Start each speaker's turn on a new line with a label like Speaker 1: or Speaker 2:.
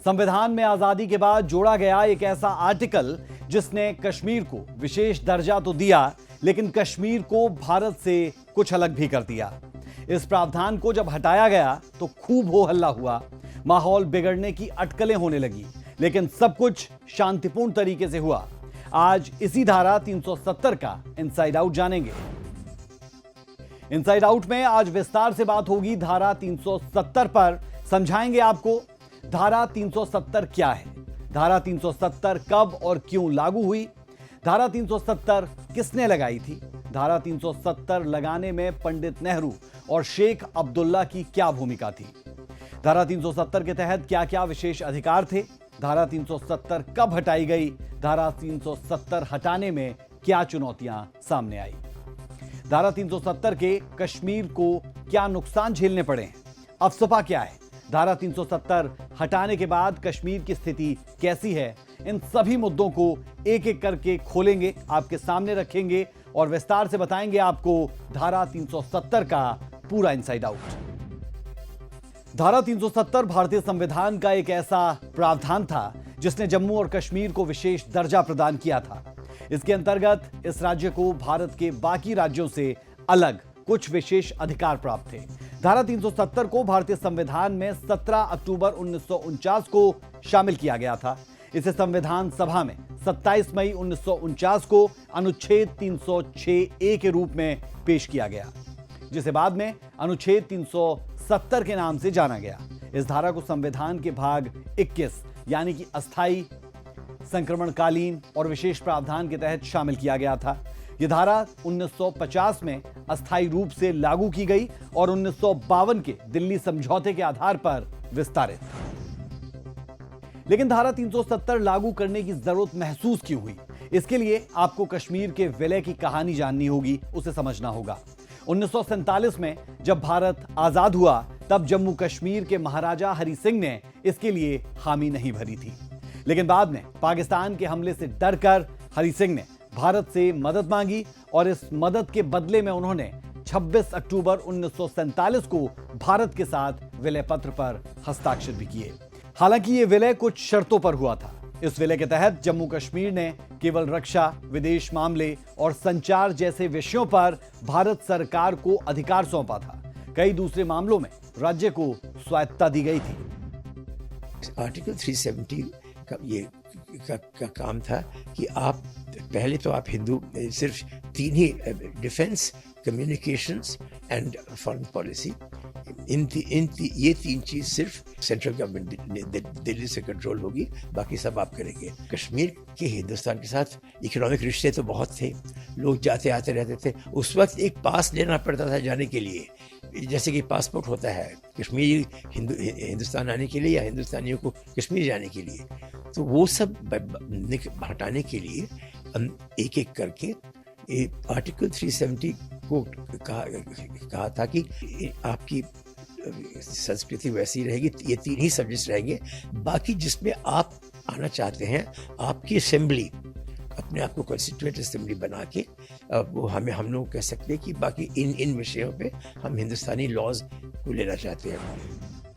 Speaker 1: संविधान में आजादी के बाद जोड़ा गया एक ऐसा आर्टिकल जिसने कश्मीर को विशेष दर्जा तो दिया, लेकिन कश्मीर को भारत से कुछ अलग भी कर दिया। इस प्रावधान को जब हटाया गया तो खूब हो हल्ला हुआ, माहौल बिगड़ने की अटकलें होने लगी, लेकिन सब कुछ शांतिपूर्ण तरीके से हुआ। आज इसी धारा 370 का इनसाइड आउट जानेंगे। इनसाइड आउट में आज विस्तार से बात होगी धारा 370 पर। समझाएंगे आपको धारा 370 क्या है, धारा 370 कब और क्यों लागू हुई, धारा 370 किसने लगाई थी, धारा 370 लगाने में पंडित नेहरू और शेख अब्दुल्ला की क्या भूमिका थी, धारा 370 के तहत क्या क्या विशेष अधिकार थे, धारा 370 कब हटाई गई, धारा 370 हटाने में क्या चुनौतियां सामने आई, धारा 370 के कश्मीर को क्या नुकसान झेलने पड़े हैं, अफसपा क्या है, धारा 370 हटाने के बाद कश्मीर की स्थिति कैसी है। इन सभी मुद्दों को एक एक करके खोलेंगे, आपके सामने रखेंगे और विस्तार से बताएंगे आपको धारा 370 का पूरा इनसाइड आउट। धारा 370 भारतीय संविधान का एक ऐसा प्रावधान था जिसने जम्मू और कश्मीर को विशेष दर्जा प्रदान किया था। इसके अंतर्गत इस राज्य को भारत के बाकी राज्यों से अलग कुछ विशेष अधिकार प्राप्त थे। धारा 370 को भारतीय संविधान में 17 अक्टूबर 1949 को शामिल किया गया था। इसे संविधान सभा में 27 मई 1949 को अनुच्छेद 306A के रूप में पेश किया गया, जिसे बाद में अनुच्छेद 370 के नाम से जाना गया। इस धारा को संविधान के भाग 21 यानी कि अस्थायी, संक्रमणकालीन और विशेष प्रावधान के तहत शामिल किया गया था। यह धारा 1950 में अस्थायी रूप से लागू की गई और 1952 के दिल्ली समझौते के आधार पर विस्तारित। लेकिन धारा 370 लागू करने की जरूरत महसूस क्यों हुई, इसके लिए आपको कश्मीर के विलय की कहानी जाननी होगी, उसे समझना होगा। 1947 में जब भारत आजाद हुआ तब जम्मू कश्मीर के महाराजा हरि सिंह ने इसके लिए हामी नहीं भरी थी, लेकिन बाद में पाकिस्तान के हमले से डरकर हरि सिंह ने भारत से मदद मांगी और इस मदद के बदले में उन्होंने 26 अक्टूबर 1947 को भारत के साथ विलय पत्र पर हस्ताक्षर भी किए। हालांकि ये विलय कुछ शर्तों पर हुआ था। इस विलय के तहत जम्मू कश्मीर ने केवल रक्षा, विदेश मामले और संचार जैसे विषयों पर भारत सरकार को अधिकार सौंपा था। कई दूसरे मामलों में राज्य को स्वायत्तता दी गई थी।
Speaker 2: आर्टिकल 370 का ये का काम था कि आप पहले तो आप हिंदू सिर्फ तीन ही, defence, communications and foreign policy, ये तीन चीज सिर्फ सेंट्रल गवर्नमेंट दिल्ली से कंट्रोल होगी, बाकी सब आप करेंगे। कश्मीर के हिंदुस्तान के साथ इकोनॉमिक रिश्ते तो बहुत थे, लोग जाते आते रहते थे। उस वक्त एक पास लेना पड़ता था जाने के लिए, जैसे कि पासपोर्ट होता है कश्मीरी हिंदुस्तान आने के लिए या हिंदुस्तानियों को कश्मीर जाने के लिए। तो वो सब हटाने के लिए एक एक करके आर्टिकल 370 को कहा था कि आपकी संस्कृति वैसी रहेगी, ये तीन ही सब्जेक्ट्स रहेंगे, बाकी जिसमें आप आना चाहते हैं आपकी असेंबली, अपने आप को कॉन्स्टिट्यूएंट असेंबली बना के वो हम लोग कह सकते हैं कि बाकी इन विषयों पे हम हिंदुस्तानी लॉज को लेना चाहते हैं।